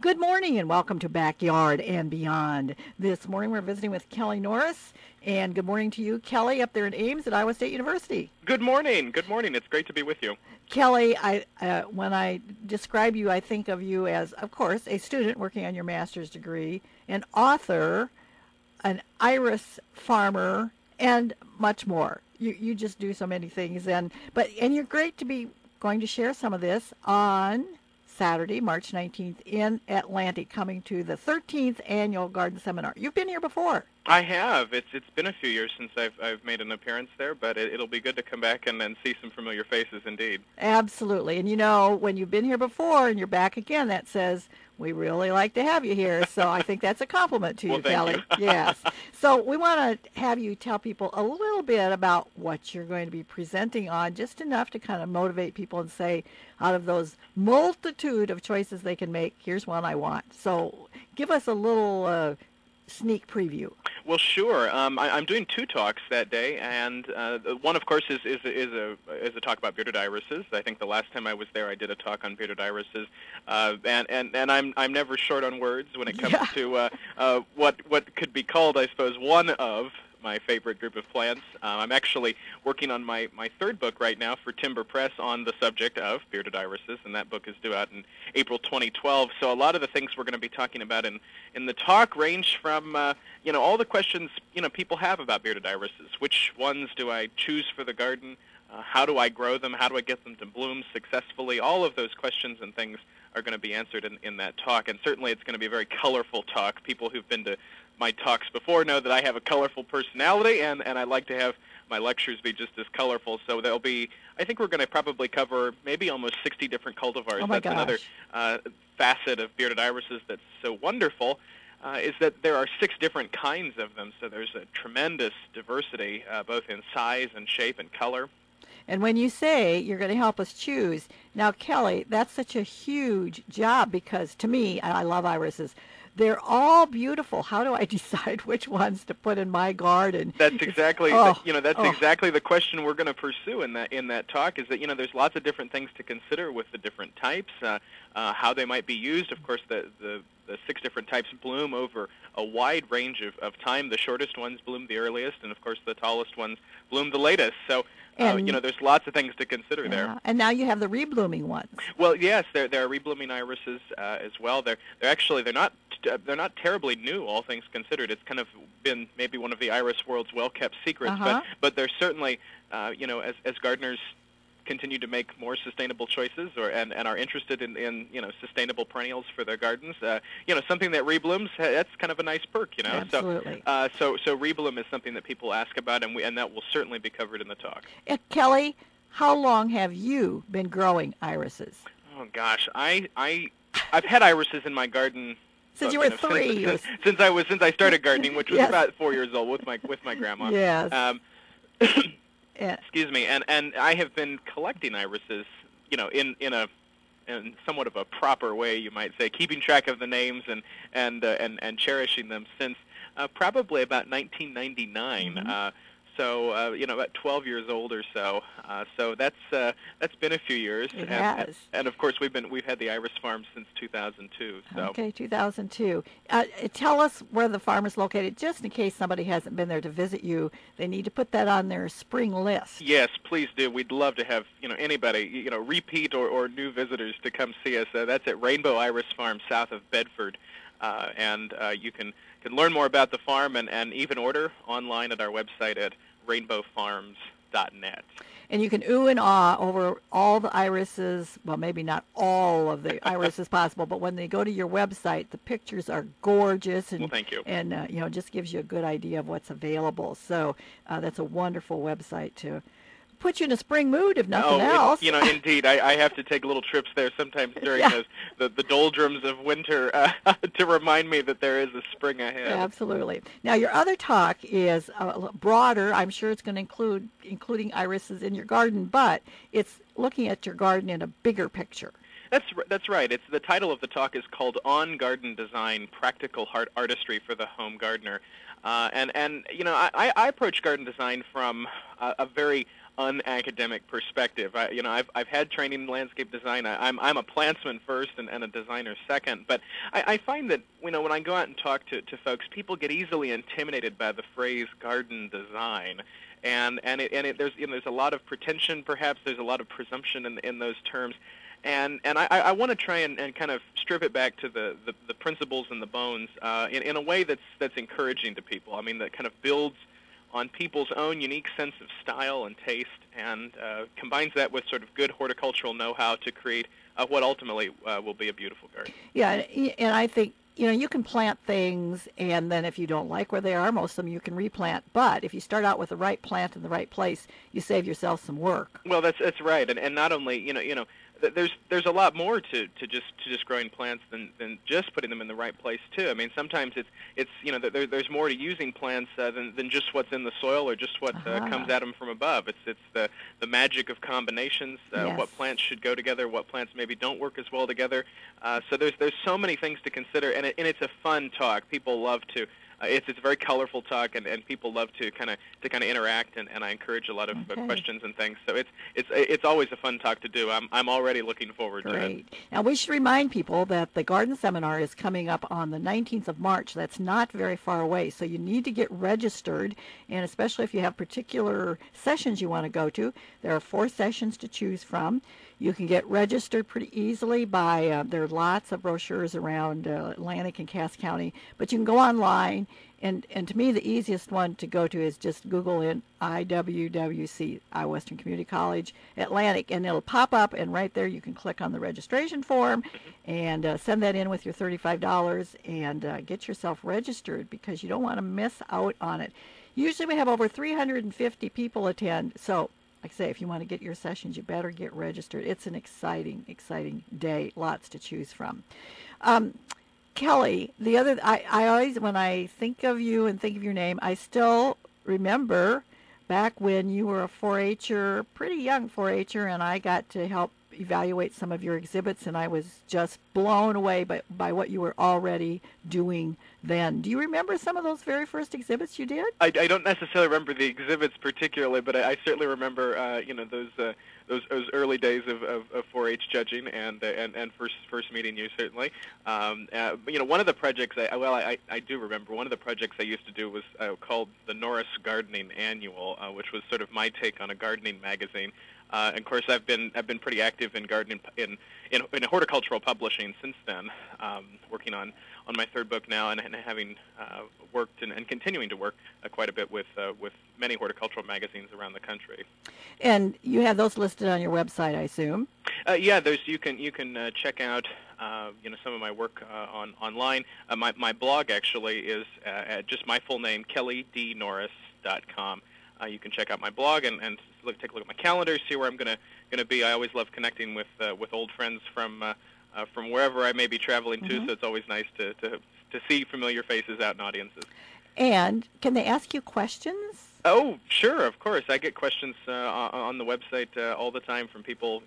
Good morning and welcome to Backyard and Beyond. This morning we're visiting with Kelly Norris. And good morning to you, Kelly, up there in Ames at Iowa State University. Good morning. Good morning. It's great to be with you. Kelly, when I describe you, I think of you as, of course, a student working on your master's degree, an author, an iris farmer, and much more. You just do so many things. And you're great to be going to share some of this on Saturday, March 19th in Atlantic, coming to the 13th Annual Garden Seminar. You've been here before. I have. It's been a few years since I've made an appearance there, but it'll be good to come back and see some familiar faces indeed. Absolutely. And you know, when you've been here before and you're back again, that says we really like to have you here. So I think that's a compliment to you, Kelly. You. Yes. So we want to have you tell people a little bit about what you're going to be presenting on, just enough to kind of motivate people and say, out of those multitude of choices they can make, here's one I want. So give us a little sneak preview. Well, sure. I'm doing two talks that day, and one, of course, is a talk about bearded irises. I think the last time I was there, I did a talk on bearded irises, and I'm never short on words when it comes to what could be called, I suppose, one of my favorite group of plants. I'm actually working on my third book right now for Timber Press on the subject of bearded irises, and that book is due out in April 2012. So a lot of the things we're going to be talking about in the talk range from all the questions people have about bearded irises. Which ones do I choose for the garden? How do I grow them? How do I get them to bloom successfully? All of those questions and things are going to be answered in that talk, and certainly it's going to be a very colorful talk. People who've been to my talks before know that I have a colorful personality, and I like to have my lectures be just as colorful. So there'll be, I think we're going to probably cover maybe almost 60 different cultivars. Oh my That's gosh. Another facet of bearded irises that's so wonderful, is that there are 6 different kinds of them. So there's a tremendous diversity, both in size and shape and color. And when you say you're going to help us choose, now, Kelly, that's such a huge job because, to me, I love irises. They're all beautiful. How do I decide which ones to put in my garden? That's exactly exactly the question we're going to pursue in that talk. Is that there's lots of different things to consider with the different types, how they might be used. Of course, the 6 different types bloom over a wide range of time. The shortest ones bloom the earliest, and of course the tallest ones bloom the latest. So there's lots of things to consider there. And now you have the reblooming ones. Well, yes, there are reblooming irises as well. They're not terribly new, all things considered. It's kind of been maybe one of the iris world's well-kept secrets, but they're certainly as gardeners continue to make more sustainable choices and are interested in sustainable perennials for their gardens, something that reblooms, that's kind of a nice perk, Absolutely. So rebloom is something that people ask about, and that will certainly be covered in the talk. Kelly, how long have you been growing irises? Oh gosh, I've had irises in my garden since you were 3. Since I started gardening, which was about 4 years old with my grandma. Yes. Excuse me, and I have been collecting irises, in somewhat of a proper way, you might say, keeping track of the names and cherishing them since probably about 1999. Mm-hmm. So about 12 years old or so. So that's been a few years. It has. And of course we've had the iris farm since 2002. So. Okay, 2002. Tell us where the farm is located, just in case somebody hasn't been there to visit you. They need to put that on their spring list. Yes, please do. We'd love to have anybody repeat or new visitors to come see us. That's at Rainbow Iris Farm south of Bedford, and you can learn more about the farm and even order online at our website at rainbowfarms.net. And you can ooh and ah over all the irises. Well, maybe not all of the irises possible, but when they go to your website, the pictures are gorgeous. And, well, thank you. And just gives you a good idea of what's available. So that's a wonderful website to put you in a spring mood, if nothing else. Indeed. I have to take little trips there sometimes during the doldrums of winter to remind me that there is a spring ahead. Absolutely. Now, your other talk is broader. I'm sure it's going to including irises in your garden, but it's looking at your garden in a bigger picture. That's right. It's the title of the talk is called On Garden Design: Practical Artistry for the Home Gardener. I approach garden design from a very unacademic perspective. I've had training in landscape design. I'm a plantsman first and a designer second. But I find that when I go out and talk to folks, people get easily intimidated by the phrase garden design. There's a lot of pretension, perhaps. There's a lot of presumption in those terms. And I want to try and kind of strip it back to the principles and the bones in a way that's encouraging to people. I mean, that kind of builds on people's own unique sense of style and taste, and combines that with sort of good horticultural know-how to create what ultimately will be a beautiful garden. Yeah, and I think you can plant things, and then if you don't like where they are, most of them you can replant. But if you start out with the right plant in the right place, you save yourself some work. Well, that's right, and not only there's a lot more to just growing plants than just putting them in the right place too. I mean, sometimes it's there's more to using plants than just what's in the soil or just what comes at them from above. It's the magic of combinations. Yes. What plants should go together, what plants maybe don't work as well together. So there's so many things to consider, and it's a fun talk. People love to. It's a very colorful talk, and people love to kind of interact, and I encourage a lot of questions and things. So it's always a fun talk to do. I'm already looking forward to it. Great. Now we should remind people that the garden seminar is coming up on the 19th of March. That's not very far away, so you need to get registered, and especially if you have particular sessions you want to go to, there are 4 sessions to choose from. You can get registered pretty easily by, there are lots of brochures around Atlantic and Cass County, but you can go online, and to me the easiest one to go to is just Google in IWWC, Iowa Western Community College, Atlantic, and it'll pop up, and right there you can click on the registration form and send that in with your $35 and get yourself registered, because you don't want to miss out on it. Usually we have over 350 people attend, so like I say, if you want to get your sessions, you better get registered. It's an exciting, exciting day. Lots to choose from. Kelly, I always, when I think of you and think of your name, I still remember back when you were a 4-H'er, pretty young 4-H'er, and I got to help evaluate some of your exhibits, and I was just blown away by what you were already doing then. Do you remember some of those very first exhibits you did? I don't necessarily remember the exhibits particularly, but I certainly remember those early days of 4-H judging and first meeting you, certainly. One of the projects I do remember one of the projects I used to do was called the Norris Gardening Annual, which was sort of my take on a gardening magazine. And of course, I've been pretty active in gardening in horticultural publishing since then, working on my 3rd book now, and having worked and continuing to work quite a bit with many horticultural magazines around the country. And you have those listed on your website, I assume. Yeah, you can check out some of my work online. My blog actually is just my full name, kellydnorris.com. You can check out my blog and take a look at my calendar, see where I'm going to be. I always love connecting with old friends from wherever I may be traveling to, so it's always nice to see familiar faces out in audiences. And can they ask you questions? Oh, sure, of course. I get questions on the website all the time from people,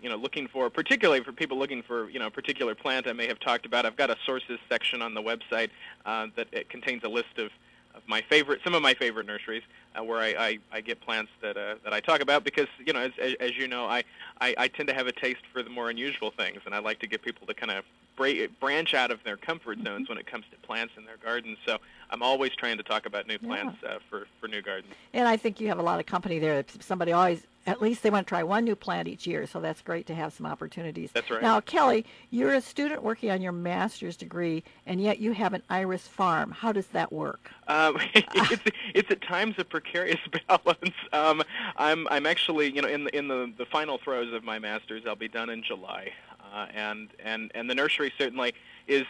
particularly for people looking for, a particular plant I may have talked about. I've got a sources section on the website that it contains a list of some of my favorite nurseries, where I get plants that I talk about, because as you know, I tend to have a taste for the more unusual things, and I like to get people to kind of branch out of their comfort zones when it comes to plants in their gardens. So I'm always trying to talk about new plants for new gardens. And I think you have a lot of company there. Somebody always, at least they want to try one new plant each year, so that's great to have some opportunities. That's right. Now, Kelly, you're a student working on your master's degree, and yet you have an iris farm. How does that work? It's at times a precarious balance. I'm actually, in the final throes of my master's. I'll be done in July, and the nursery certainly is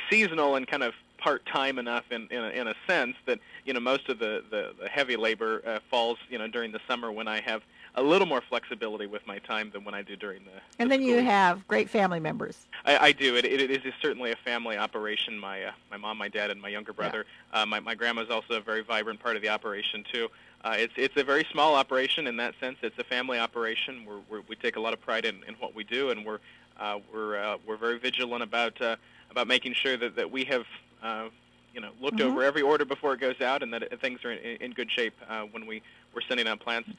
seasonal and kind of part-time enough in a sense that most of the heavy labor falls during the summer, when I have a little more flexibility with my time than when I do during the And then you have great family members. I do. It is certainly a family operation. My mom, my dad, and my younger brother. Yeah. My grandma's also a very vibrant part of the operation too. It's a very small operation in that sense. It's a family operation. We take a lot of pride in what we do, and we're very vigilant about making sure that we have looked over every order before it goes out, and that things are in good shape when we're sending out plants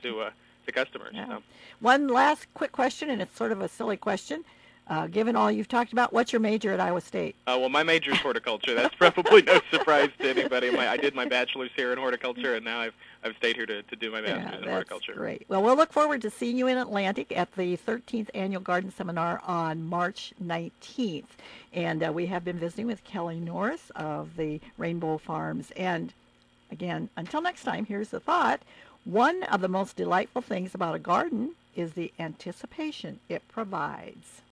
to customers. Yeah. So. One last quick question, and it's sort of a silly question. Given all you've talked about, what's your major at Iowa State? Well, my major is horticulture. That's probably no surprise to anybody. I did my bachelor's here in horticulture, and now I've stayed here to do my master's in horticulture. Great. Well, we'll look forward to seeing you in Atlantic at the 13th Annual Garden Seminar on March 19th. And we have been visiting with Kelly Norris of the Rainbow Farms. And again, until next time, here's the thought. One of the most delightful things about a garden is the anticipation it provides.